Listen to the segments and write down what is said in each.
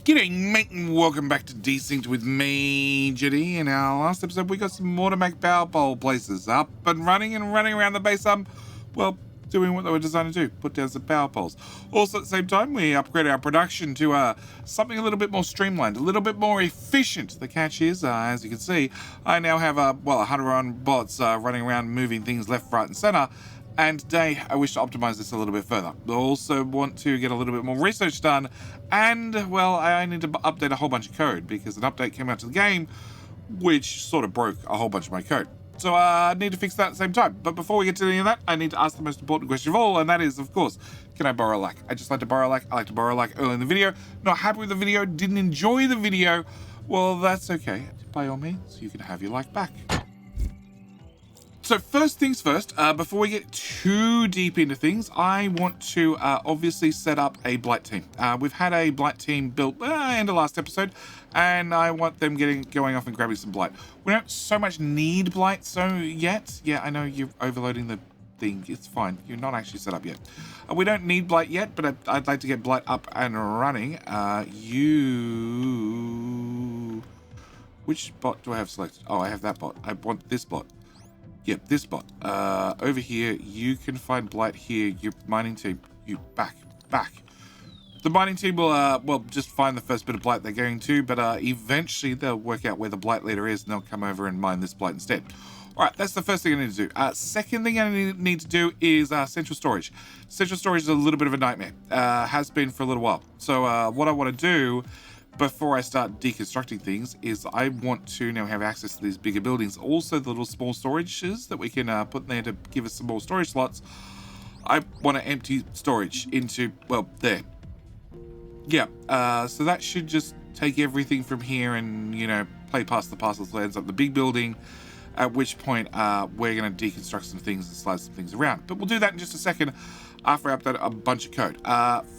G'day mate and welcome back to Desynced with me, Jetty. In our last episode we got some automatic power pole places up and running around the base, well, doing what they were designed to do, put down some power poles. Also at the same time we upgraded our production to something a little bit more streamlined, a little bit more efficient. The catch is, as you can see, I now have 100 on bots running around moving things left, right and center. And today, I wish to optimize this a little bit further. I also want to get a little bit more research done. And, well, I need to update a whole bunch of code because an update came out to the game, which sort of broke a whole bunch of my code. So I need to fix that at the same time. But before we get to any of that, I need to ask the most important question of all, and that is, of course, can I borrow a like? I just like to borrow a like. I like to borrow a like early in the video. Not happy with the video, didn't enjoy the video. Well, that's okay. By all means, you can have your like back. So first things first, before we get too deep into things, I want to obviously set up a blight team. We've had a blight team built in the last episode, and I want them going off and grabbing some blight. We don't so much need blight yet. Yeah, I know you're overloading the thing. It's fine. You're not actually set up yet. We don't need blight yet, but I'd like to get blight up and running. Which bot do I have selected? Oh, I have that bot. I want this bot. Yep, this bot. Over here, you can find blight here. Your mining team, you back. The mining team will, just find the first bit of blight they're going to, but eventually they'll work out where the blight leader is and they'll come over and mine this blight instead. All right, that's the first thing I need to do. Second thing I need to do is central storage. Central storage is a little bit of a nightmare. Has been for a little while. So what I want to do before I start deconstructing things is I want to now have access to these bigger buildings. Also the little small storages that we can put in there to give us some more storage slots. I want to empty storage into, well, there. Yeah, so that should just take everything from here and, play past the parcels, lands up the big building, at which point we're going to deconstruct some things and slide some things around. But we'll do that in just a second after I update a bunch of code.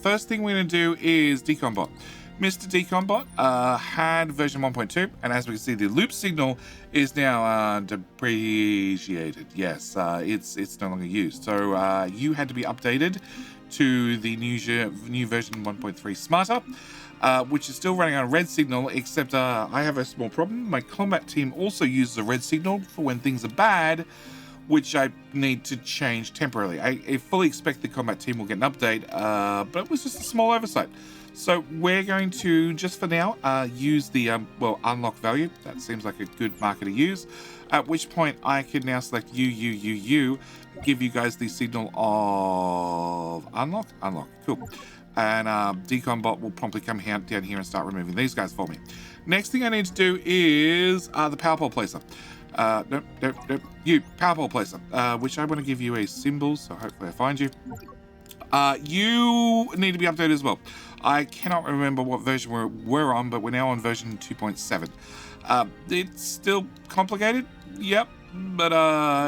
First thing we're going to do is Deconbot. Mr. Deconbot had version 1.2, and as we can see, the loop signal is now depreciated. Yes, it's no longer used. So you had to be updated to the new version 1.3 Smarter, which is still running on a red signal, except I have a small problem. My combat team also uses a red signal for when things are bad, which I need to change temporarily. I fully expect the combat team will get an update, but it was just a small oversight. So we're going to, just for now, use the, unlock value. That seems like a good marker to use. At which point I can now select you, give you guys the signal of unlock. Cool. And Deconbot will promptly come down here and start removing these guys for me. Next thing I need to do is the power pole placer. Nope, you, power pole placer, which I want to give you a symbol, so hopefully I find you. You need to be updated as well. I cannot remember what version we're on, but we're now on version 2.7. It's still complicated, yep, but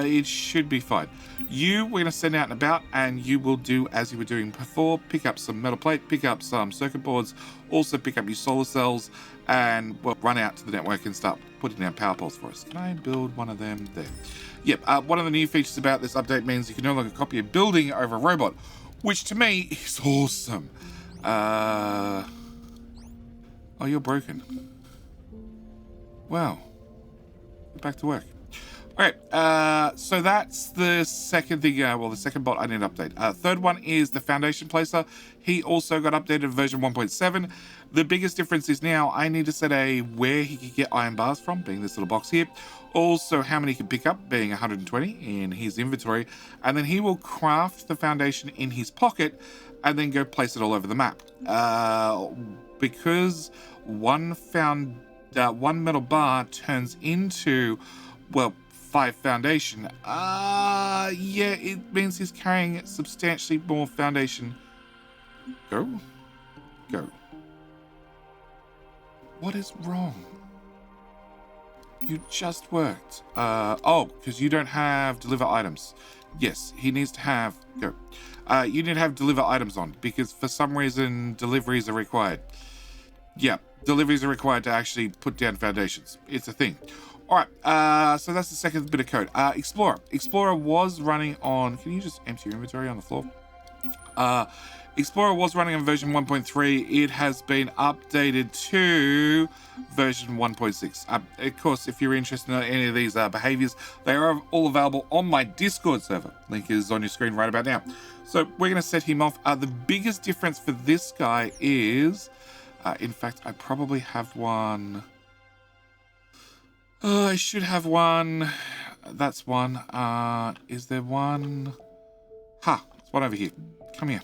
it should be fine. We're going to send out and about, and you will do as you were doing before. Pick up some metal plate, pick up some circuit boards, also pick up your solar cells, and run out to the network and start putting down power poles for us. Can I build one of them? There. Yep, one of the new features about this update means you can no longer copy a building over a robot, which to me is awesome. Oh, you're broken. Wow. Get back to work. Alright, so that's the second thing, the second bot I need to update. Third one is the foundation placer. He also got updated version 1.7. The biggest difference is now I need to set where he can get iron bars from, being this little box here. Also how many he can pick up, being 120 in his inventory. And then he will craft the foundation in his pocket and then go place it all over the map. Because one metal bar turns into, 5 foundation. Yeah, it means he's carrying substantially more foundation. Go. What is wrong? You just worked. Because you don't have deliver items. Yes, he needs to have, go. You need to have deliver items on, because for some reason, deliveries are required. Yeah, deliveries are required to actually put down foundations. It's a thing. All right, so that's the second bit of code. Explorer was running on, can you just empty your inventory on the floor? Explorer was running on version 1.3. It has been updated to version 1.6. Of course, if you're interested in any of these behaviors, they are all available on my Discord server. Link is on your screen right about now. So we're going to set him off. The biggest difference for this guy is, in fact, I probably have one. I should have one. That's one. Is there one? Ha, there's one over here. Come here.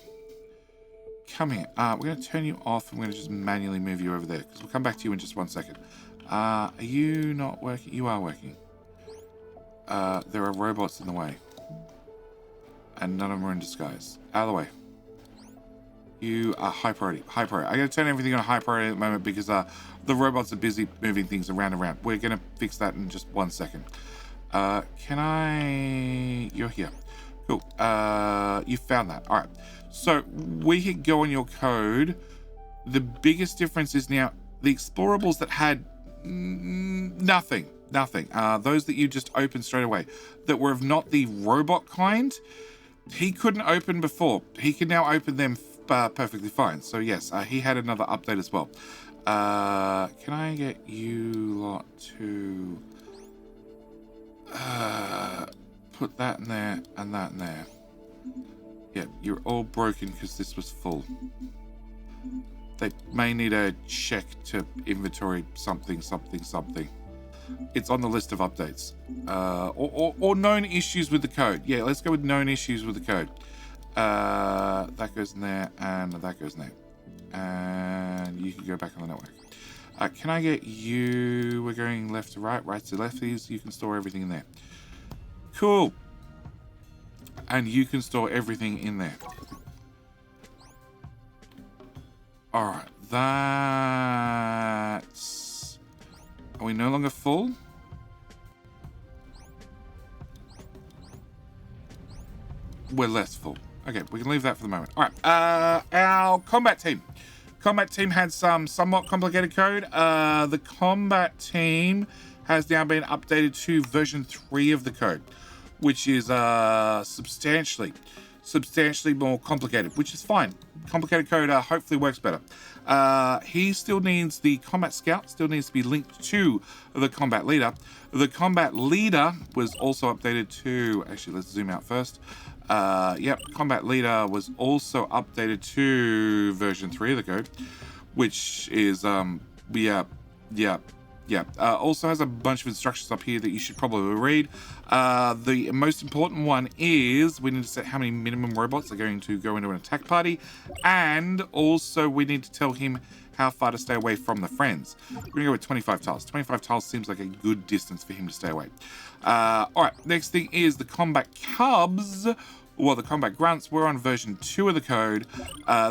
Come here. We're going to turn you off. I'm going to just manually move you over there because we'll come back to you in just 1 second. Are you not working? You are working. There are robots in the way. And none of them are in disguise. Out of the way. You are high priority. High priority. I'm going to turn everything on high priority at the moment because the robots are busy moving things around and around. We're going to fix that in just 1 second. Can I... You're here. Cool. You found that. All right. So we hit go on your code. The biggest difference is now the explorables that had nothing. Those that you just opened straight away that were of not the robot kind, he couldn't open before. He can now open them perfectly fine. So yes, he had another update as well. Can I get you lot to put that in there and that in there? Yeah, you're all broken because this was full. They may need a check to inventory something. It's on the list of updates. Or known issues with the code. Yeah, let's go with known issues with the code. That goes in there and that goes in there. And you can go back on the network. Can I get you... We're going left to right, right to left. These, you can store everything in there. Cool. And you can store everything in there. Alright, that's... Are we no longer full? We're less full. Okay, we can leave that for the moment. Alright, our combat team. Combat team had some somewhat complicated code. The combat team has now been updated to version 3 of the code, which is substantially more complicated, which is fine. Complicated code hopefully works better. He still needs the combat scout, still needs to be linked to the combat leader. The combat leader was also updated to, actually let's zoom out first. Yep, combat leader was also updated to version 3 of the code, which is, also has a bunch of instructions up here that you should probably read. The most important one is we need to set how many minimum robots are going to go into an attack party, and also we need to tell him how far to stay away from the friends. We're going to go with 25 tiles. 25 tiles seems like a good distance for him to stay away. Alright, next thing is the combat cubs. Well, the combat grunts were on version 2 of the code.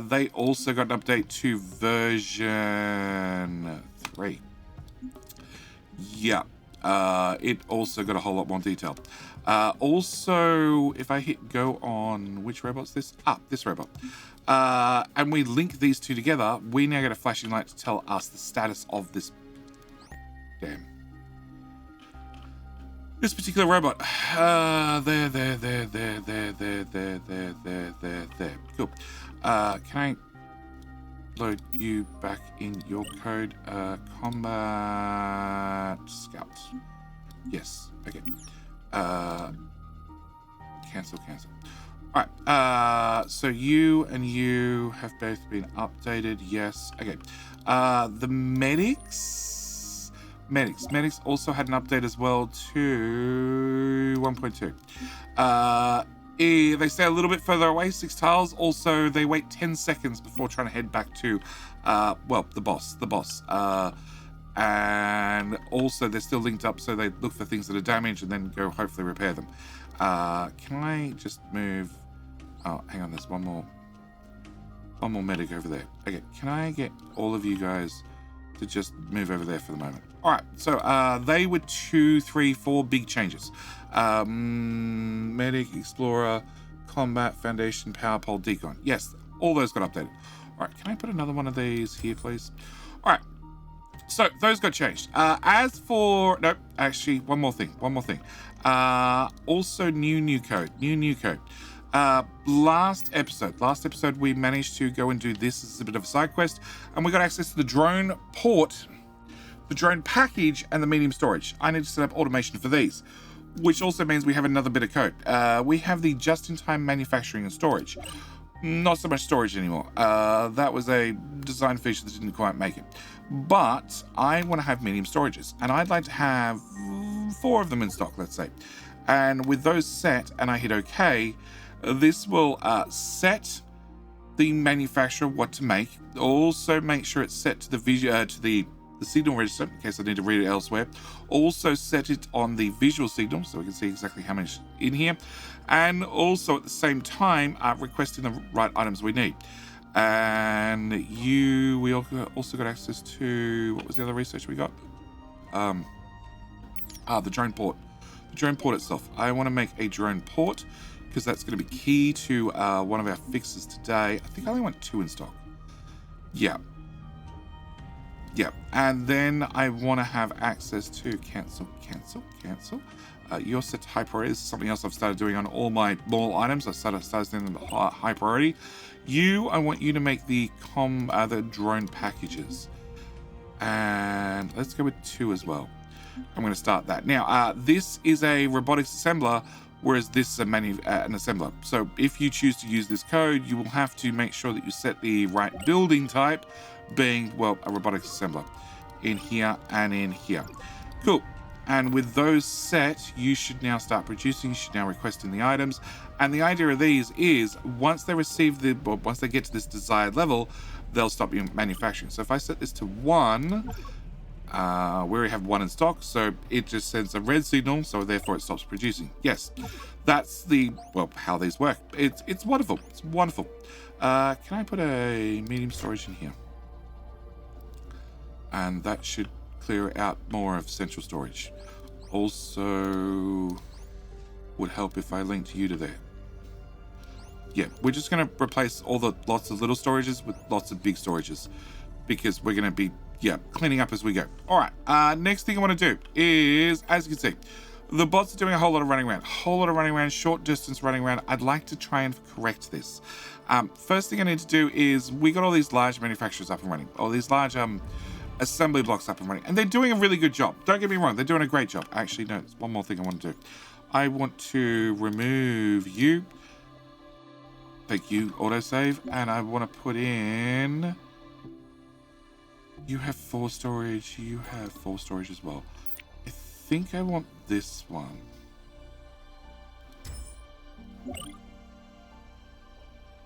They also got an update to version 3. Yeah, it also got a whole lot more detail. Also, if I hit go on, which robot's this? This robot. And we link these two together, we now get a flashing light to tell us the status of this. Damn. This particular robot. There. Cool. Can I load you back in your code? Combat scouts. Yes. Okay. Cancel. Alright. So you and you have both been updated. Yes. Okay. The medics also had an update as well to 1.2. They stay a little bit further away, 6 tiles. Also, they wait 10 seconds before trying to head back to, the boss. And also, they're still linked up, so they look for things that are damaged and then go hopefully repair them. Can I just move... Oh, hang on, there's one more medic over there. Okay, can I get all of you guys to just move over there for the moment? Alright, so they were 2, 3, 4 big changes. Medic, Explorer, Combat, Foundation, Power Pole, Decon. Yes, all those got updated. Alright, can I put another one of these here, please? Alright, so those got changed. As for... Nope, actually, one more thing. Also, new code. Last episode we managed to go and do this as a bit of a side quest, and we got access to the drone port, the drone package, and the medium storage. I need to set up automation for these, which also means we have another bit of code. We have the just-in-time manufacturing and storage. Not so much storage anymore. That was a design feature that didn't quite make it. But I want to have medium storages, and I'd like to have 4 of them in stock, let's say. And with those set, and I hit OK, this will set the manufacturer what to make. Also make sure it's set to the signal register, in case I need to read it elsewhere. Also set it on the visual signal, so we can see exactly how much in here. And also at the same time, requesting the right items we need. And we also got access to, what was the other research we got? The drone port. The drone port itself. I want to make a drone port, because that's going to be key to one of our fixes today. I think I only want 2 in stock. Yeah. And then I want to have access to cancel. You're set to high priority. This is something else I've started doing on all my mall items. I started setting them high priority. I want you to make the drone packages. And let's go with 2 as well. I'm going to start that. Now, this is a robotics assembler, whereas this is an assembler. So if you choose to use this code, you will have to make sure that you set the right building type, being, well, a robotics assembler in here and in here. Cool. And with those set, you should now start producing. You should now request in the items. And the idea of these is once they get to this desired level, they'll stop manufacturing. So if I set this to 1, we already have 1 in stock, so it just sends a red signal, so therefore it stops producing. Yes, that's how these work. It's wonderful. It's wonderful. Can I put a medium storage in here? And that should clear out more of central storage. Also would help if I linked you to there. Yeah, we're just going to replace all the lots of little storages with lots of big storages, because we're going to be cleaning up as we go. All right, next thing I want to do is, as you can see, the bots are doing a whole lot of running around, short distance running around. I'd like to try and correct this. First thing I need to do is, we got all these large manufacturers up and running, all these large assembly blocks up and running, and they're doing a really good job. Don't get me wrong, they're doing a great job. Actually, no, there's one more thing I want to do. I want to remove you. Thank you, autosave, and I want to put in, you have 4 storage, you have 4 storage as well. I think I want this one.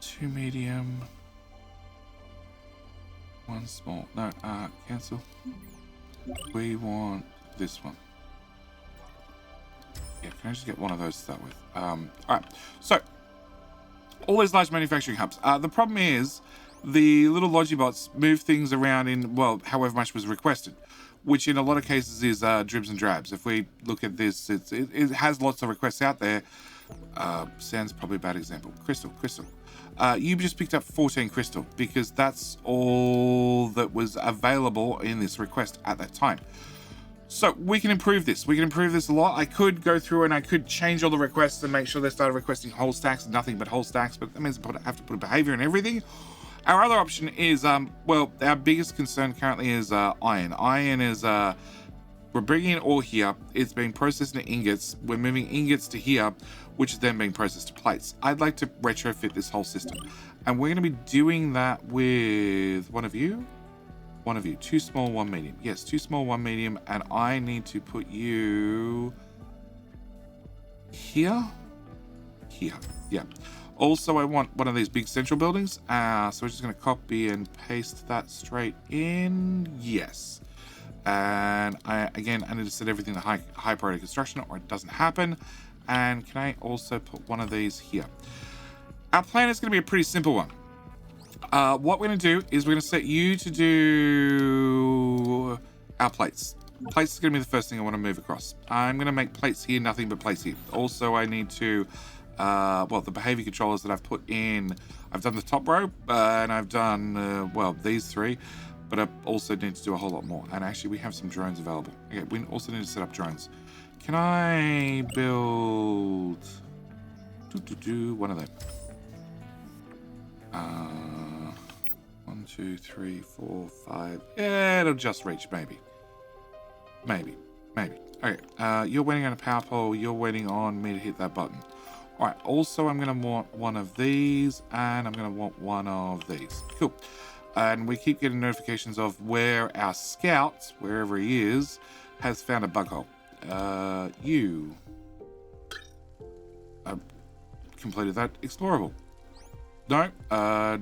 Two medium, 1 small. No, cancel. We want this one. Yeah, can I just get one of those to start with? Alright, so all these large manufacturing hubs. The problem is the little Logibots move things around in, well, however much was requested, which in a lot of cases is dribs and drabs. If we look at this, it has lots of requests out there. Sand's probably a bad example. Crystal. You just picked up 14 crystal because that's all that was available in this request at that time. So we can improve this. We can improve this a lot. I could go through and I could change all the requests and make sure they started requesting whole stacks and nothing but whole stacks, but that means I have to put a behavior and everything. Our other option is, well, our biggest concern currently is iron. Iron is, we're bringing it all here. It's being processed into ingots. We're moving ingots to here, which is then being processed to plates. I'd like to retrofit this whole system. And we're going to be doing that with one of you. 2 small, 1 medium. Yes, 2 small, 1 medium. And I need to put you here. Yeah. Also, I want one of these big central buildings. So we're just going to copy and paste that straight in. Yes. And I need to set everything to high priority construction or it doesn't happen. And can I also put one of these here? Our plan is going to be a pretty simple one. What we're going to do is we're going to set you to do our plates. Plates is going to be the first thing I want to move across. I'm going to make plates here, nothing but plates here. Also, I need to, well, the behavior controllers that I've put in, I've done the top row, and I've done, well, these 3, but I also need to do a whole lot more. And actually, we have some drones available. Okay, we also need to set up drones. Can I build One of them. 1, 2, 3, 4, 5. Yeah, it'll just reach, maybe. Maybe. Okay, you're waiting on a power pole. You're waiting on me to hit that button. All right, also I'm going to want one of these, and I'm going to want one of these. Cool. And we keep getting notifications of where our scout, wherever he is, has found a bug hole. You completed that explorable. No,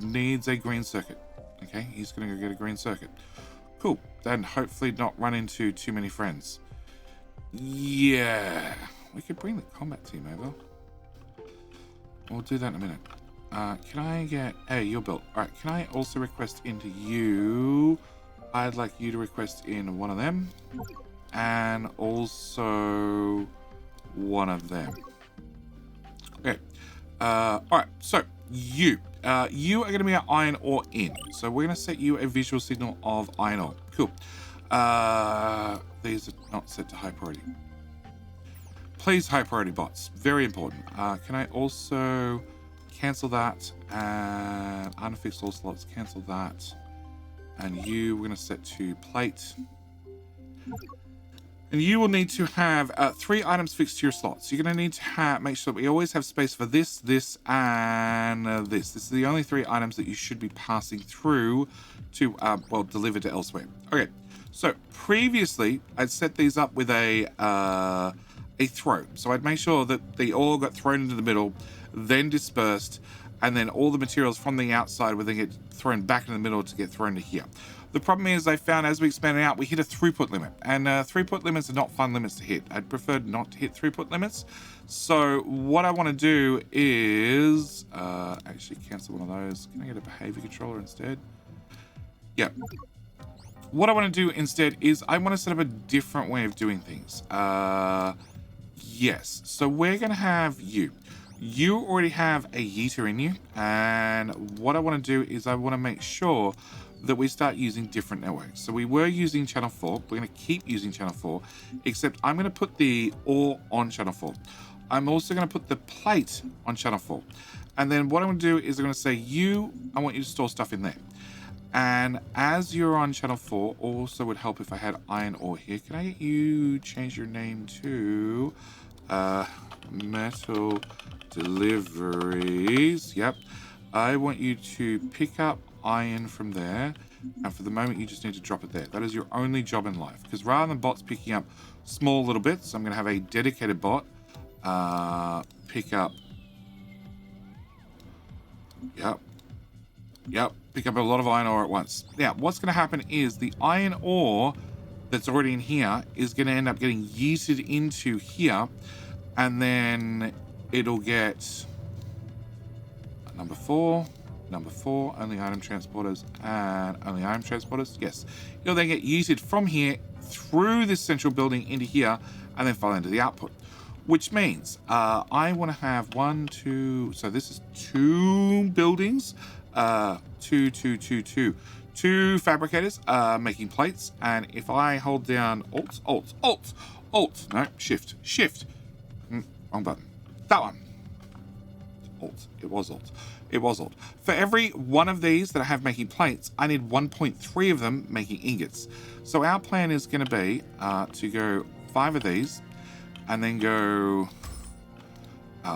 needs a green circuit. Okay, he's going to go get a green circuit. Cool. Then hopefully not run into too many friends. Yeah, we could bring the combat team over. We'll do that in a minute. Can I get... Hey, you're built. All right, can I also request into you? I'd like you to request in one of them. And also one of them. Okay. All right, so you are going to be our iron ore in. So we're going to set you a visual signal of iron ore. Cool. These are not set to high priority. Please, high priority bots. Very important. Can I also cancel that? And unfix all slots. Cancel that. And you, we're going to set to plate. And you will need to have 3 items fixed to your slots. You're going to need to make sure that we always have space for this, this, and this. This is the only 3 items that you should be passing through to, well, deliver to elsewhere. Okay, so previously I'd set these up with a throw. So I'd make sure that they all got thrown into the middle, then dispersed, and then all the materials from the outside would then get thrown back in the middle to get thrown to here. The problem is I found as we expanded out, we hit a throughput limit. And throughput limits are not fun limits to hit. I'd prefer not to hit throughput limits. So what I want to do is actually cancel one of those. Can I get a behavior controller instead? Yeah. What I want to do instead is I want to set up a different way of doing things. Yes. So we're going to have you. You already have a yeeter in you. And what I want to do is I want to make sure that we start using different networks. So we were using channel 4. We're going to keep using channel 4, except I'm going to put the ore on channel 4. I'm also going to put the plate on channel 4. And then what I'm going to do is I'm going to say, I want you to store stuff in there. And as you're on channel 4, also would help if I had iron ore here. Can I get you change your name to metal deliveries? Yep. I want you to pick up iron from there, and for the moment you just need to drop it there. That is your only job in life, because rather than bots picking up small little bits, I'm going to have a dedicated bot pick up pick up a lot of iron ore at once. Now what's going to happen is the iron ore that's already in here is going to end up getting yeeted into here, and then it'll get number 4, only item transporters, and only item transporters. Yes, it'll then get yeeted from here through this central building into here, and then fall into the output. Which means I want to have 1, 2. So this is 2 buildings, 2 fabricators making plates. And if I hold down Alt, no, Shift, wrong button. That one. Alt. It was Alt. For every one of these that I have making plates, I need 1.3 of them making ingots. So our plan is going to be to go 5 of these, and then go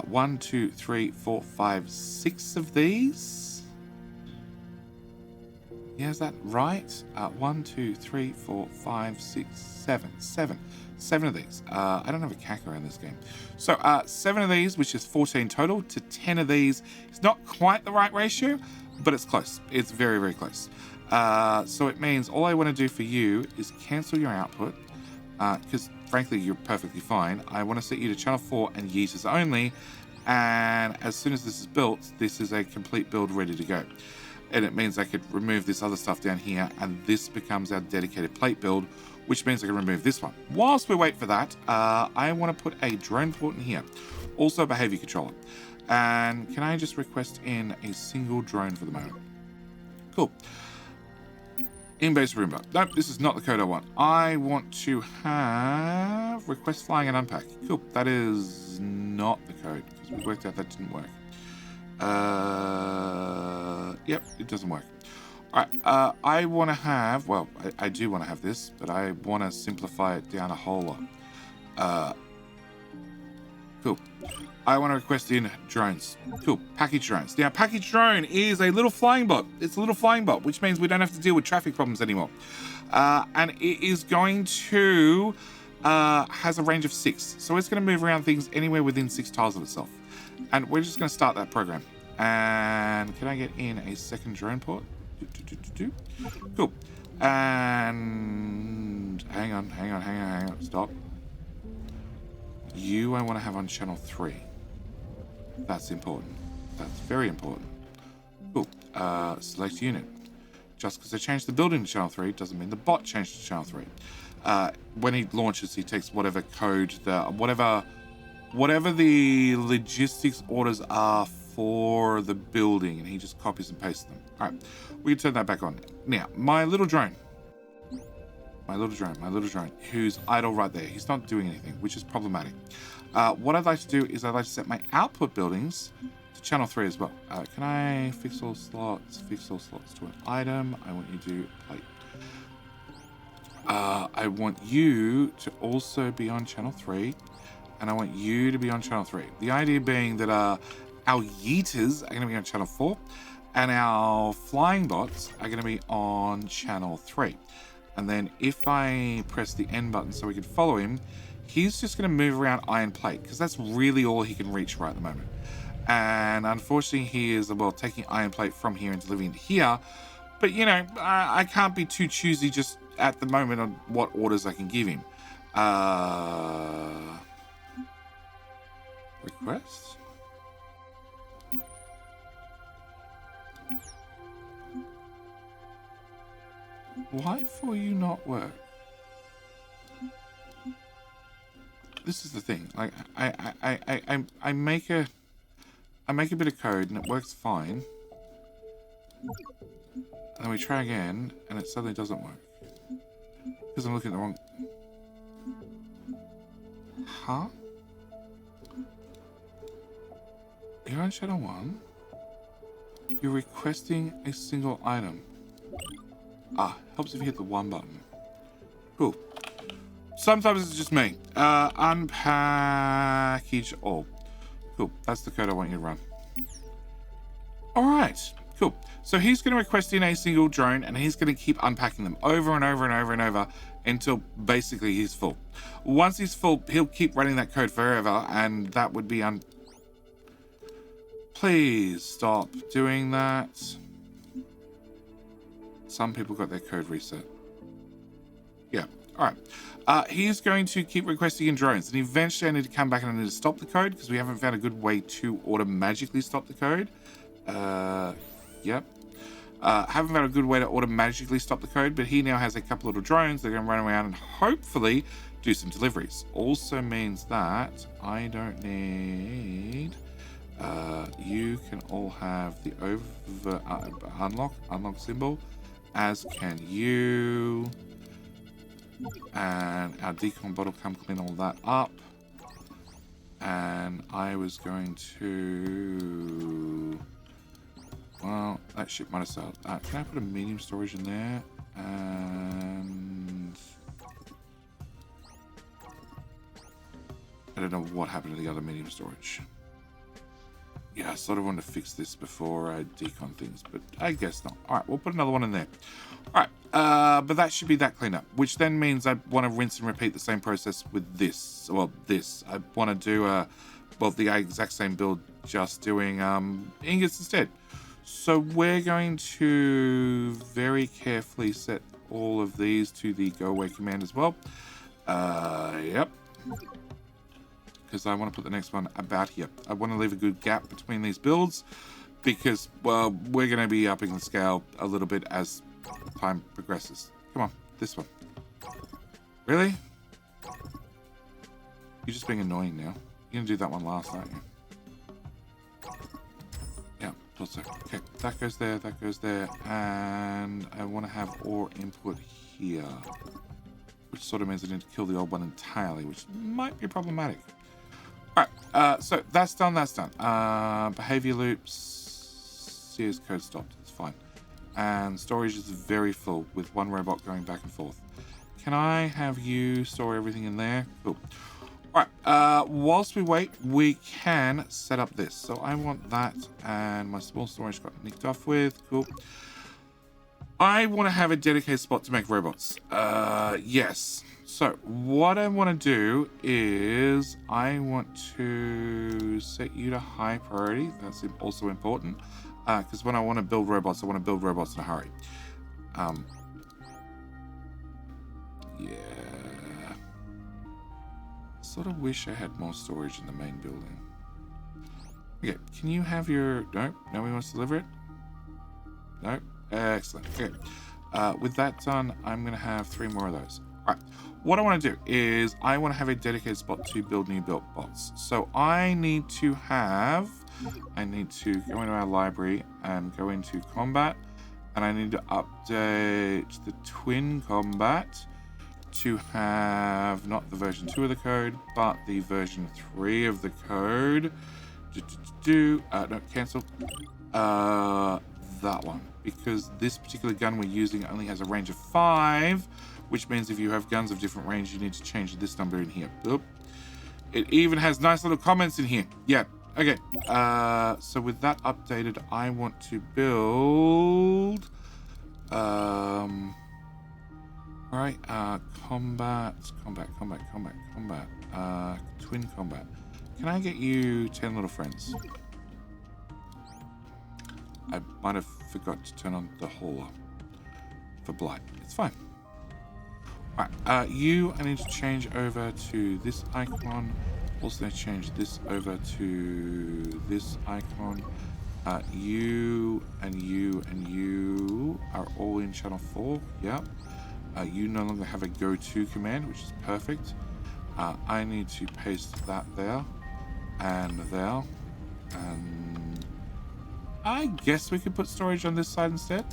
1, 2, 3, 4, 5, 6 of these. Yeah, is that right? 1, 2, 3, 4, 5, 6, 7. 7 of these. I don't have a cacker in this game. So 7 of these, which is 14 total, to 10 of these. It's not quite the right ratio, but it's close. It's very, very close. So it means all I want to do for you is cancel your output, because frankly, you're perfectly fine. I want to set you to channel 4 and yeeters only. And as soon as this is built, this is a complete build ready to go. And it means I could remove this other stuff down here, and this becomes our dedicated plate build, which means I can remove this one. Whilst we wait for that, I want to put a drone port in here. Also a behavior controller. And can I just request in a single drone for the moment? Cool. In-base Roomba. Nope, this is not the code I want. I want to have request flying and unpack. Cool. That is not the code because we worked out that didn't work. Yep, it doesn't work. All right. I want to have, well, I do want to have this, but I want to simplify it down a whole lot. Cool. I want to request in drones. Cool. Package drones. Now, package drone is a little flying bot. It's a little flying bot, which means we don't have to deal with traffic problems anymore. And it is going to, has a range of 6. So it's going to move around things anywhere within 6 tiles of itself. And we're just going to start that program. And can I get in a second drone port? Cool. And hang on. Stop. You I want to have on channel 3. That's important. That's very important. Cool. Select unit. Just because they changed the building to channel 3 doesn't mean the bot changed to channel 3. When he launches, he takes whatever code, whatever the logistics orders are for the building, and he just copies and pastes them. All right, we can turn that back on. Now, my little drone, who's idle right there. He's not doing anything, which is problematic. What I'd like to do is I'd like to set my output buildings to channel 3 as well. Can I fix all slots to an item? I want you to plate. I want you to also be on channel 3, and I want you to be on channel 3. The idea being that our yeeters are going to be on channel 4, and our flying bots are going to be on channel 3. And then if I press the N button so we can follow him, he's just going to move around iron plate because that's really all he can reach right at the moment. And unfortunately, he is, well, taking iron plate from here and delivering it here. But, you know, I can't be too choosy just at the moment on what orders I can give him. Request? Why for you not work? This is the thing. Like I make a bit of code and it works fine. And then we try again and it suddenly doesn't work. Because I'm looking at the wrong. Huh? You're on channel 1. You're requesting a single item. Helps if you hit the 1 button. Cool. Sometimes it's just me. Unpackage all. Cool. That's the code I want you to run. Alright. Cool. So he's going to request in a single drone and he's going to keep unpacking them over and over and over and over until basically he's full. Once he's full, he'll keep running that code forever and that would be Please stop doing that. Some people got their code reset. Yeah. All right. He's going to keep requesting in drones, and eventually I need to come back and I need to stop the code because we haven't found a good way to automatically stop the code. Yep. Haven't found a good way to automatically stop the code, but he now has a couple little drones that are going to run around and hopefully do some deliveries. Also means that I don't need. You can all have the unlock symbol, as can you. And our Decon bottle come clean all that up. And I was going to... Well, that ship might have sailed. Can I put a medium storage in there? And... I don't know what happened to the other medium storage. Yeah, I sort of wanted to fix this before I decon things, but I guess not. All right, we'll put another one in there. All right, but that should be that cleanup, which then means I want to rinse and repeat the same process with this. Well, this. I want to do, the exact same build, just doing ingots instead. So we're going to very carefully set all of these to the go away command as well. Yep. Because I want to put the next one about here. I want to leave a good gap between these builds because, well, we're going to be upping the scale a little bit as time progresses. Come on, this one. Really? You're just being annoying now. You're going to do that one last, aren't you? Yeah, thought so. Okay, that goes there, and I want to have ore input here, which sort of means I need to kill the old one entirely, which might be problematic. All right, so that's done. Behavior loops, CS code stopped. It's fine, and storage is very full with one robot going back and forth. Can I have you store everything in there? Cool. All right, whilst we wait, we can set up this. So I want that, and my small storage got nicked off with. Cool. I want to have a dedicated spot to make robots. Yes. So what I want to do is I want to set you to high priority. That's also important, because when I want to build robots, I want to build robots in a hurry. Yeah. Sort of wish I had more storage in the main building. Okay, can you have your... No, nobody wants to deliver it? No? Excellent. Okay. With that done, I'm going to have 3 more of those. All right. What I want to do is I want to have a dedicated spot to build new built bots. So I need to go into our library and go into combat, and I need to update the twin combat to have not the version 2 of the code, but the version 3 of the code. No, cancel. That one. Because this particular gun we're using only has a range of 5, which means if you have guns of different range, you need to change this number in here. Oop. It even has nice little comments in here. Yeah. Okay. So with that updated, I want to build... Alright, combat, twin combat. Can I get you 10 little friends? I might have forgot to turn on the hauler for blight. It's fine. Alright, you, I need to change over to this icon. Also change this over to this icon. You and you are all in channel 4. Yep. You no longer have a go-to command, which is perfect. I need to paste that there and there. And I guess we could put storage on this side instead.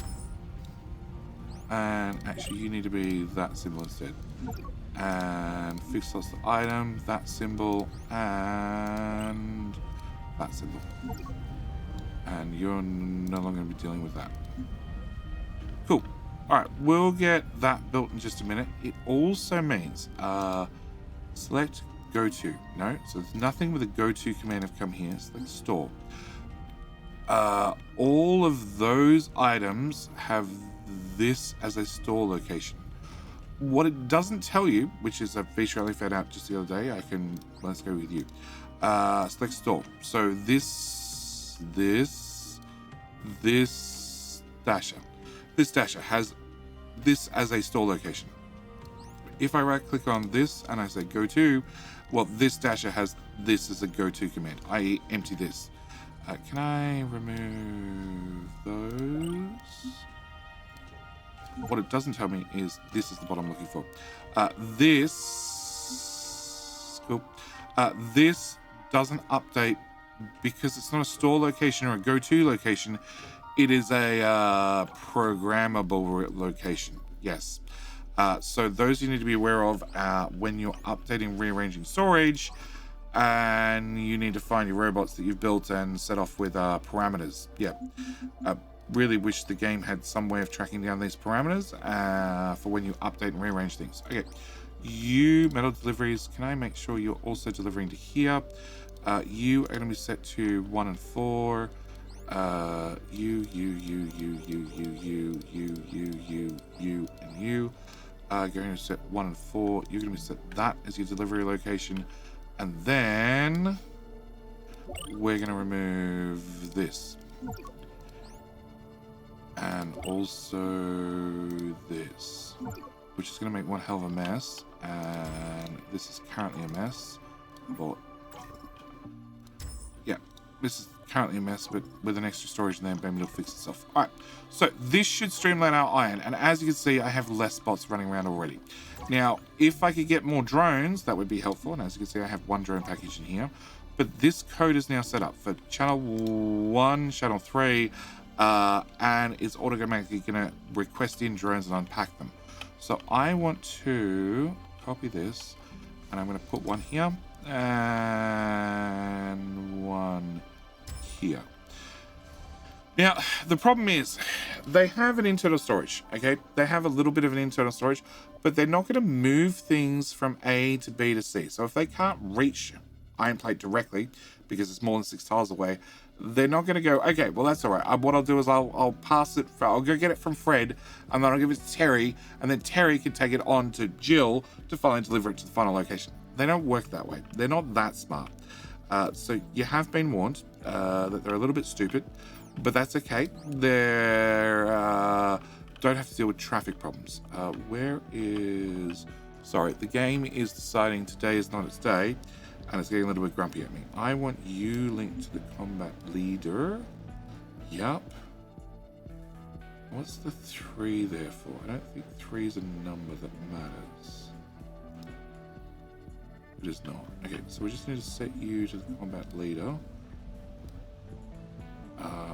And actually, you need to be that symbol instead. And fixed lost item, that symbol, and that symbol. And you're no longer going to be dealing with that. Cool. Alright, we'll get that built in just a minute. It also means select go-to. No, so there's nothing with a go-to command have come here. Select store. All of those items have this as a store location. What it doesn't tell you, which is a feature I only found out just the other day, let's go with you. Select store. So this dasher. This dasher has this as a store location. If I right click on this and I say go to, well, this dasher has this as a go to command, i.e. empty this. Can I remove those? What it doesn't tell me is this is the bot I'm looking for. This doesn't update because it's not a store location or a go-to location. It is a programmable location. Yes. So those you need to be aware of when you're updating, rearranging storage, and you need to find your robots that you've built and set off with parameters. Yeah. Really wish the game had some way of tracking down these parameters for when you update and rearrange things. Okay. You metal deliveries, can I make sure you're also delivering to here? You are going to be set to 1 and 4. You, and you are going to set 1 and 4. You're going to be set that as your delivery location. And then we're going to remove this. And also this, which is going to make one hell of a mess. And this is currently a mess. But yeah, this is currently a mess, but with an extra storage in there, maybe it'll fix itself. All right, so this should streamline our iron. And as you can see, I have less bots running around already. Now, if I could get more drones, that would be helpful. And as you can see, I have 1 drone package in here. but this code is now set up for channel 1, channel 3, and it's automatically going to request in drones and unpack them. So I want to copy this, and I'm going to put one here and one here. Now, the problem is they have an internal storage, okay? They have a little bit of an internal storage, but they're not going to move things from A to B to C. So if they can't reach iron plate directly because it's more than 6 tiles away, they're not going to go, okay, well, that's all right. What I'll do is I'll pass it, I'll go get it from Fred, and then I'll give it to Terry, and then Terry can take it on to Jill to finally deliver it to the final location. They don't work that way. They're not that smart. So you have been warned that they're a little bit stupid, but that's okay. They're don't have to deal with traffic problems. Sorry, the game is deciding today is not its day, and it's getting a little bit grumpy at me. I want you linked to the combat leader. Yup. What's the 3 there for? I don't think 3 is a number that matters. It is not. Okay, so we just need to set you to the combat leader.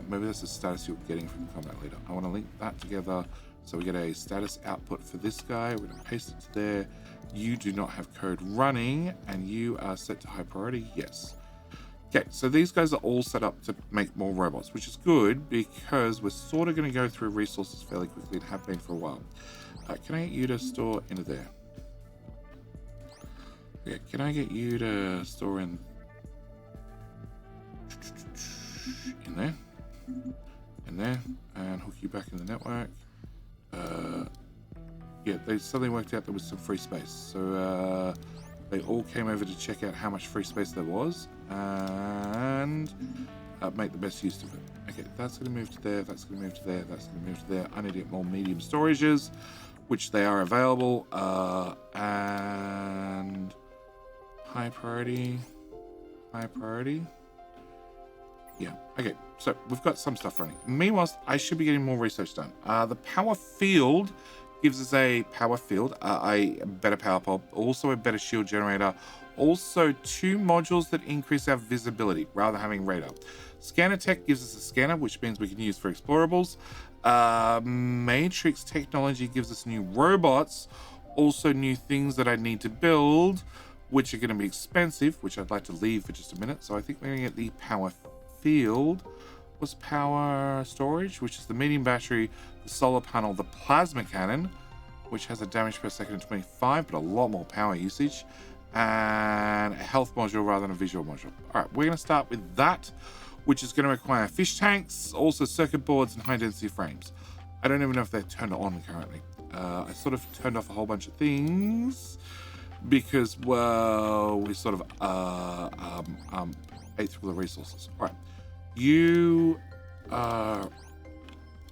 Maybe that's the status you're getting from the combat leader. I want to link that together so we get a status output for this guy. We're going to paste it to there. You do not have code running, and you are set to high priority. Yes. Okay, so these guys are all set up to make more robots, which is good because we're sort of going to go through resources fairly quickly and have been for a while. Can I get you to store into there? Okay, can I get you to store in there, and hook you back in the network? Yeah, they suddenly worked out there was some free space, so they all came over to check out how much free space there was and make the best use of it. Okay, that's going to move to there, that's going to move to there, that's going to move to there. I need to get more medium storages, which they are available, and high priority. Yeah, okay, so we've got some stuff running. Meanwhile, I should be getting more research done. The power field gives us a power field, a better power pole, also a better shield generator, also 2 modules that increase our visibility rather than having radar. Scanner tech gives us a scanner, which means we can use for explorables. Matrix technology gives us new robots, also new things that I need to build, which are going to be expensive, which I'd like to leave for just a minute. So I think we're going to get the power field. Was power storage, which is the medium battery, the solar panel, the plasma cannon, which has a damage per second of 25, but a lot more power usage, and a health module rather than a visual module. All right, we're going to start with that, which is going to require fish tanks, also circuit boards and high density frames. I don't even know if they're turned on currently. I sort of turned off a whole bunch of things because, well, we sort of ate through the resources. All right. You are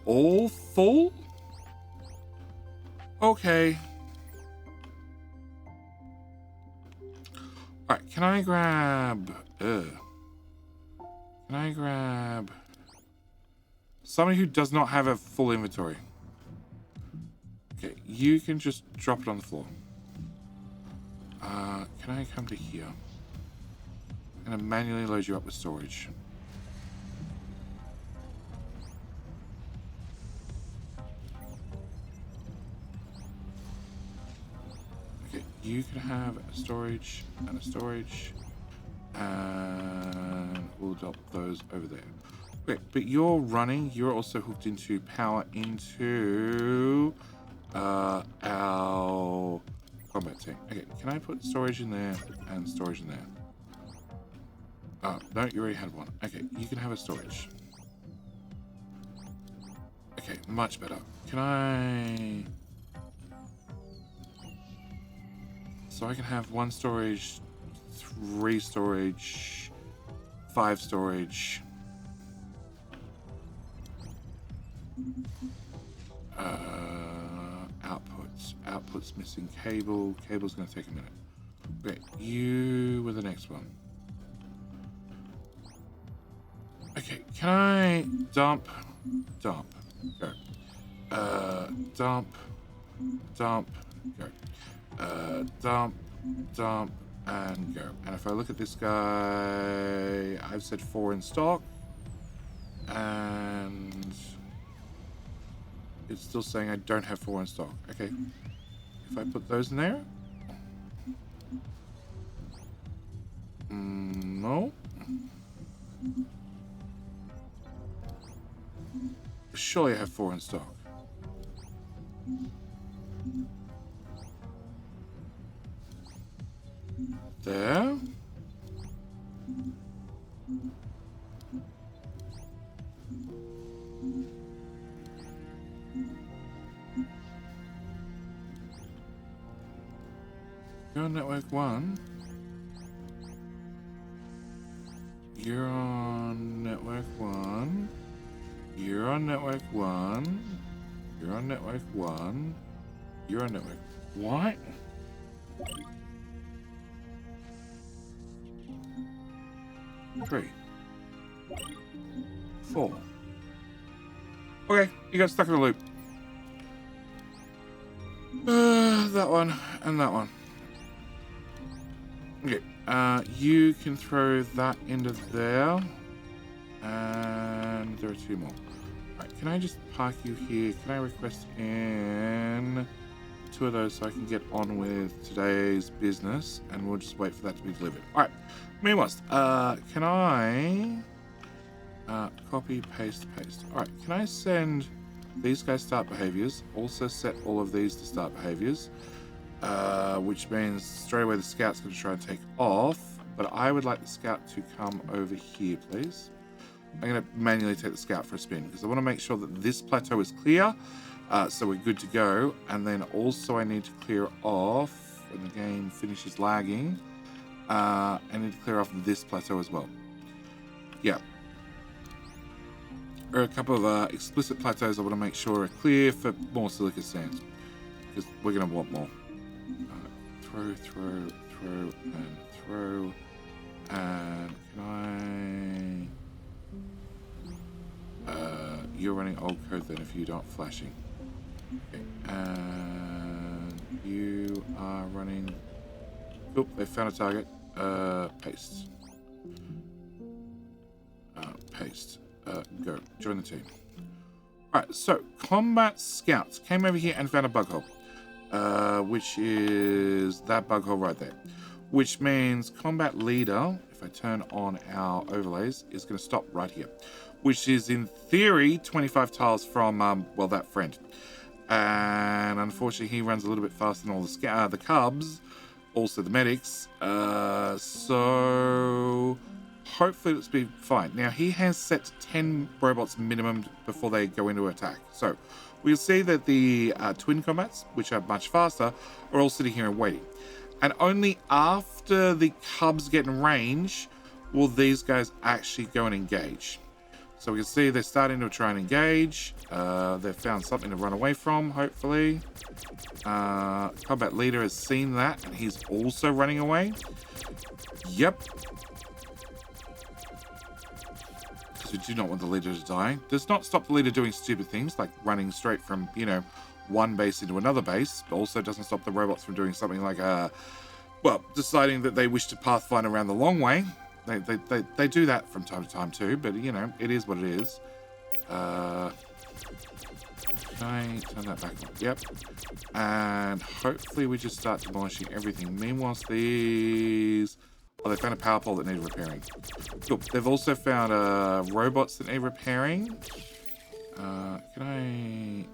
all full? Okay. Alright, can I grab somebody who does not have a full inventory? Okay, you can just drop it on the floor. Can I come to here? I'm gonna manually load you up with storage. You can have a storage and a storage, and we'll drop those over there. Okay, but you're running, you're also hooked into power into our combat team. Okay, can I put storage in there and storage in there? Oh, no, you already had one. Okay, you can have a storage. Okay, much better. Can I... So I can have 1 storage, 3 storage, 5 storage. Outputs missing cable. Cable's going to take a minute. Okay, you were the next one. Okay, can I dump, go. Dump, go. Dump, and go. And if I look at this guy, I've said 4 in stock, and it's still saying I don't have 4 in stock. Okay, if I put those in there, no. Surely I have 4 in stock. There. You're on network 1. You're on network 1. You're on network 1. You're on network 1. You're on network. What? Three. 4. Okay, you got stuck in a loop. That one and that one. Okay, you can throw that into there. And there are 2 more. Alright, can I just park you here? Can I request in 2 of those so I can get on with today's business? And we'll just wait for that to be delivered. Alright, meanwhile, can I copy, paste, paste. Alright, can I send these guys start behaviors? Also set all of these to start behaviors. Which means straight away the scout's going to try and take off. But I would like the scout to come over here, please. I'm going to manually take the scout for a spin because I want to make sure that this plateau is clear. So we're good to go. And then also I need to clear off, when the game finishes lagging, I need to clear off this plateau as well. Yeah. There are a couple of explicit plateaus I want to make sure are clear for more silica sands. Because we're going to want more. Throw, throw, throw, and throw. And can you're running old code then if you don't flashing. Okay. And you are running. Oop, they found a target. Paste. Paste. Go. Join the team. Alright, so combat scouts came over here and found a bug hole. Which is that bug hole right there. Which means combat leader, if I turn on our overlays, is going to stop right here. Which is in theory 25 tiles from, well, that friend. And unfortunately he runs a little bit faster than all the cubs. Also the medics. So hopefully let's be fine. Now he has set 10 robots minimum before they go into attack. So we'll see that the twin combats, which are much faster, are all sitting here and waiting. And only after the cubs get in range will these guys actually go and engage. So we can see they're starting to try and engage. They've found something to run away from, hopefully. Combat leader has seen that, and he's also running away. Yep. Because we do not want the leader to die. Does not stop the leader doing stupid things, like running straight from, you know, one base into another base. But also doesn't stop the robots from doing something like, well, deciding that they wish to pathfind around the long way. They do that from time to time too, but you know, it is what it is. Can I turn that back on? Yep. And hopefully we just start demolishing everything. Meanwhile, these... Oh, they found a power pole that needed repairing. Cool. They've also found robots that need repairing. Can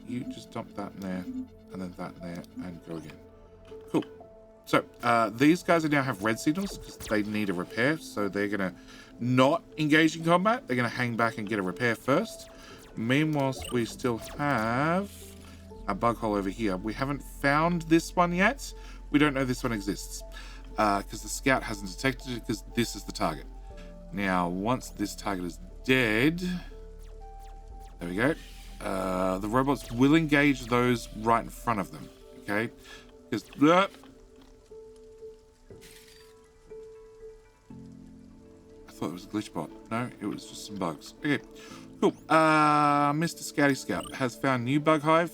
you just dump that in there, and then that in there, and go again. Cool. So, these guys now have red signals because they need a repair, so they're going to not engage in combat. They're going to hang back and get a repair first. Meanwhile, we still have a bug hole over here. We haven't found this one yet. We don't know this one exists because the scout hasn't detected it because this is the target. Now, once this target is dead, there we go. The robots will engage those right in front of them, okay? Because... I thought it was a glitch bot. No, it was just some bugs. Okay, cool. Mr. Scouty Scout has found new bug hive.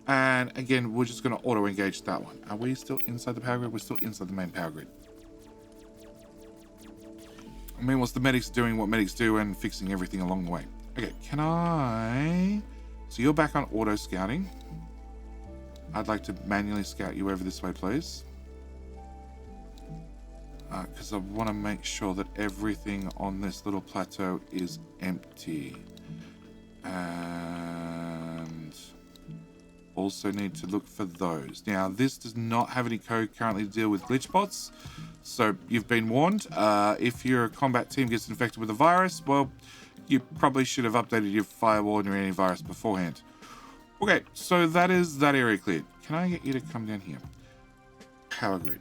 And again, we're just going to auto-engage that one. Are we still inside the power grid? We're still inside the main power grid. I mean, what's the medics doing what medics do and fixing everything along the way? Okay, can I... So you're back on auto scouting. I'd like to manually scout you over this way, please. Because I want to make sure that everything on this little plateau is empty. And also need to look for those. Now, this does not have any code currently to deal with glitch bots. So you've been warned. If your combat team gets infected with a virus, well, you probably should have updated your firewall and your antivirus beforehand. Okay, so that is that area cleared. Can I get you to come down here? Power grid.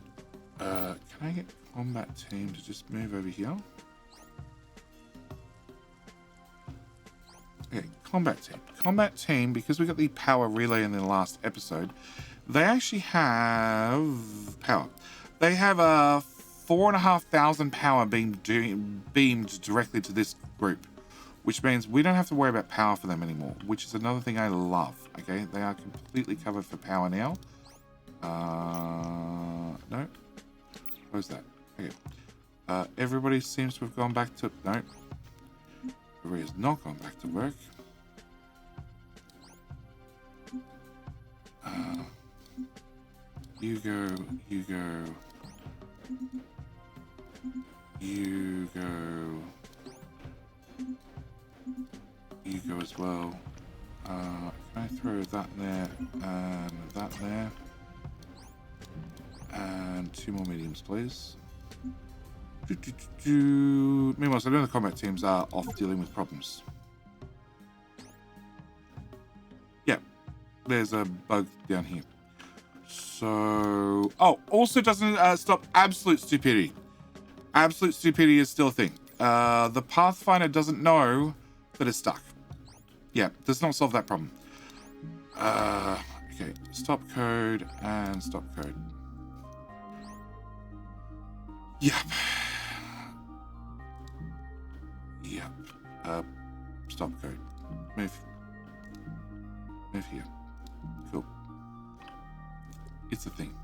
Can I get combat team to just move over here? Okay, combat team. Combat team, because we got the power relay in the last episode, they actually have power. They have a 4,500 power beamed directly to this group, which means we don't have to worry about power for them anymore, which is another thing I love. Okay, they are completely covered for power now. No. Close that. Okay. Everybody seems to have gone back to... No. Everybody has not gone back to work. You go, you go. You go. You go as well. Can I throw that there and that there? And 2 more mediums, please. Meanwhile, so I know the combat teams are off dealing with problems. Yeah, there's a bug down here. So, oh, also doesn't stop absolute stupidity. Absolute stupidity is still a thing. The Pathfinder doesn't know that it's stuck. Yeah, does not solve that problem. Okay, stop code and stop code. Yep. Yep. Stop code. Move. Move here. Cool. It's a thing.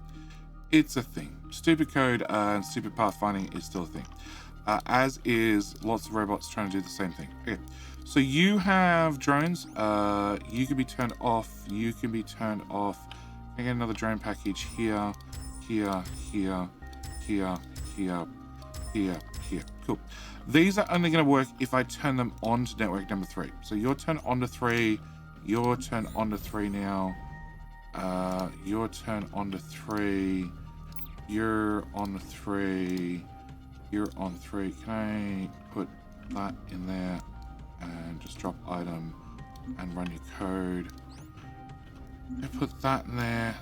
It's a thing. Stupid code and stupid pathfinding is still a thing. As is lots of robots trying to do the same thing. Okay. So you have drones. You can be turned off. You can be turned off. I get another drone package here, here, here, here, here, here, here. Cool. These are only going to work if I turn them on to network number 3. So your turn on to 3. Your turn on to 3 now. Your turn on to 3. You're on 3. You're on 3. Can I put that in there and just drop item and run your code? I put that in there,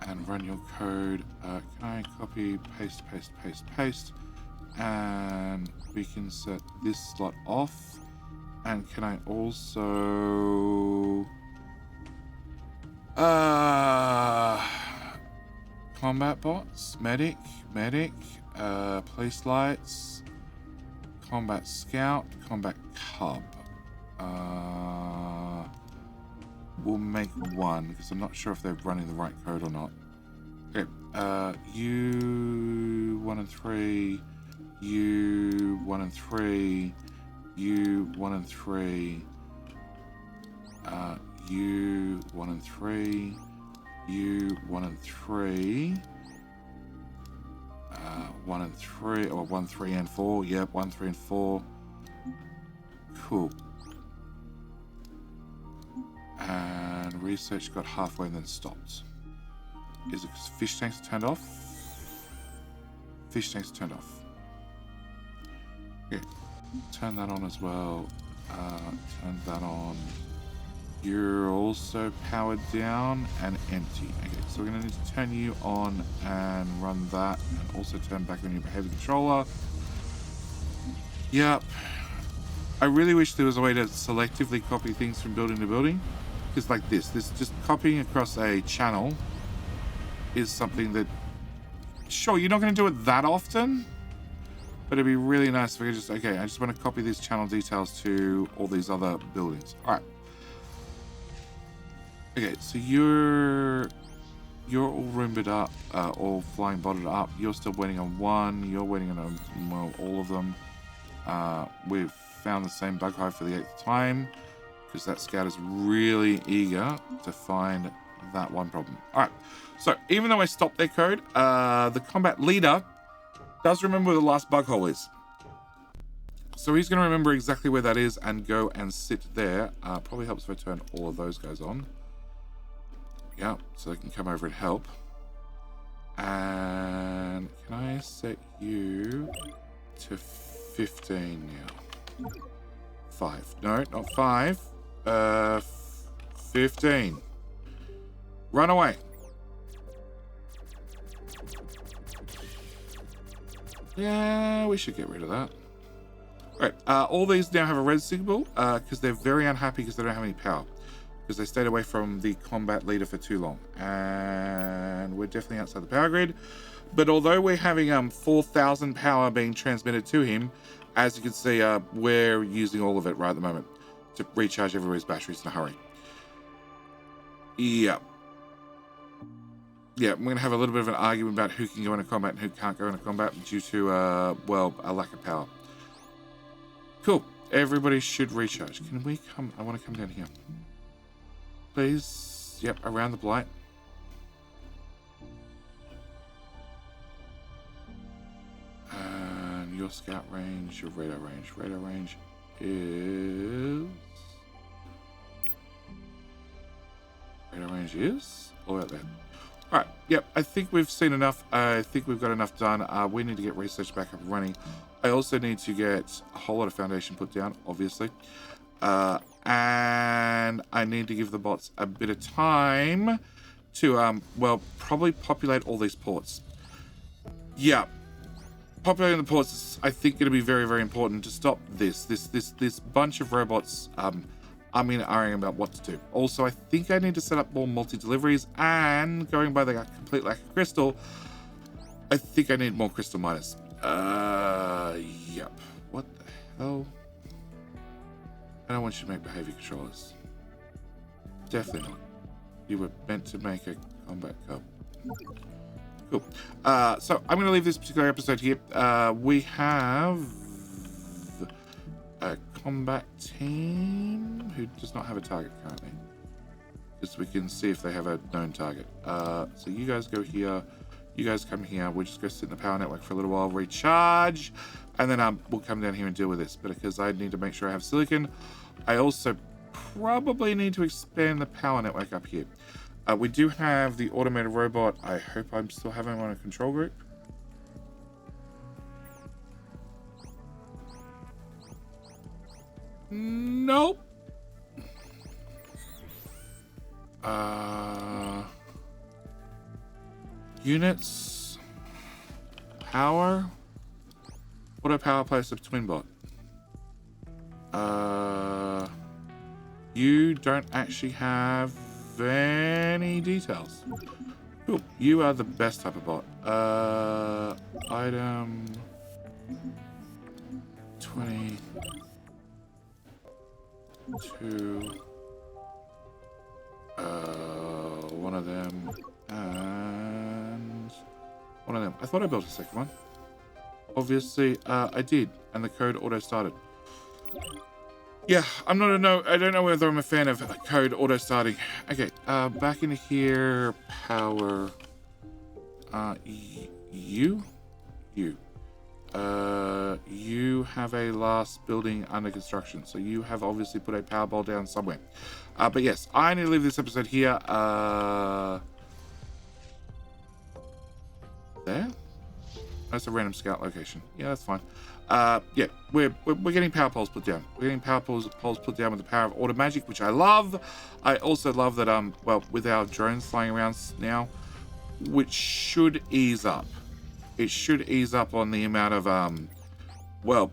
and run your code. Can I copy, paste, paste, paste, paste? And we can set this slot off. And can I also... combat bots, medic, place lights, combat scout, combat cub. We'll make 1 because I'm not sure if they're running the right code or not. Okay, you 1 and 3, you 1 and 3, you 1 and 3, you 1 and 3, you 1 and 3, 1 and 3, or 1, 3 and 4. Yep, 1, 3 and 4. Cool. And research got halfway and then stopped. Is it because fish tanks turned off? Fish tanks turned off. Okay, turn that on as well. Turn that on. You're also powered down and empty. Okay, so we're going to need to turn you on and run that, and also turn back on your behavior controller. Yep. I really wish there was a way to selectively copy things from building to building. Because like this just copying across a channel is something that, sure, you're not going to do it that often, but it'd be really nice if I could just, okay, I just want to copy these channel details to all these other buildings. All right. Okay, so you're all roombered up, all flying botted up. You're still waiting on one. You're waiting on well, all of them. We've found the same bug hive for the 8th time because that scout is really eager to find that one problem. All right, so even though I stopped their code, the combat leader does remember where the last bug hole is. So he's going to remember exactly where that is and go and sit there. Probably helps if I turn all of those guys on. Yeah, so they can come over and help. And can I set you to 15 now? 5. No, not 5. 15. Run away. Yeah, we should get rid of that. All right, all these now have a red signal because they're very unhappy because they don't have any power. Because they stayed away from the combat leader for too long. And we're definitely outside the power grid. But although we're having 4,000 power being transmitted to him, as you can see, we're using all of it right at the moment to recharge everybody's batteries in a hurry. Yeah. Yeah, we're going to have a little bit of an argument about who can go into combat and who can't go into combat due to, well, a lack of power. Cool. Everybody should recharge. Can we come? I want to come down here. Please. Yep, around the blight. And your scout range, your radar range. Radar range is... Radar range is all out there. All right, yep, I think we've seen enough. I think we've got enough done. We need to get research back up and running. I also need to get a whole lot of foundation put down, obviously. And I need to give the bots a bit of time to, well, probably populate all these ports. Yeah, populating the ports is, I think, going to be very, very important to stop this bunch of robots. I'm arguing about what to do. Also, I think I need to set up more multi-deliveries, and going by the complete lack of crystal, I think I need more crystal miners. Yep. What the hell? I don't want you to make behavior controllers. Definitely not. You were meant to make a combat cub. Cool. So I'm going to leave this particular episode here. We have a combat team who does not have a target currently. Just we can see if they have a known target. So you guys go here. You guys come here. We'll just go sit in the power network for a little while, recharge, and then we'll come down here and deal with this. But because I need to make sure I have silicon, I also probably need to expand the power network up here. We do have the automated robot. I hope I'm still having him on a control group. Nope. Units. Power. Auto power place of twin bot. You don't actually have any details. Cool. You are the best type of bot. Item 22. One of them and one of them. I thought I built a second one. Obviously, I did, and the code auto started. Yeah, I don't know whether I'm a fan of code auto starting. Okay, back into here, power. You have a last building under construction, so you have obviously put a power ball down somewhere. But yes, I need to leave this episode here. There? That's a random scout location. Yeah, that's fine. Yeah, we're getting power poles put down. We're getting power poles put down with the power of auto magic, which I love. I also love that well, with our drones flying around now, which should ease up. It should ease up on the amount of well,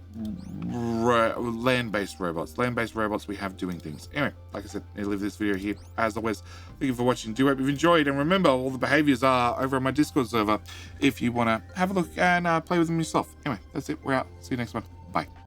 land-based robots. Land-based robots we have doing things. Anyway, like I said, I'll leave this video here. As always, thank you for watching. Do hope you've enjoyed. And remember, all the behaviors are over on my Discord server if you want to have a look and play with them yourself. Anyway, that's it. We're out. See you next one. Bye.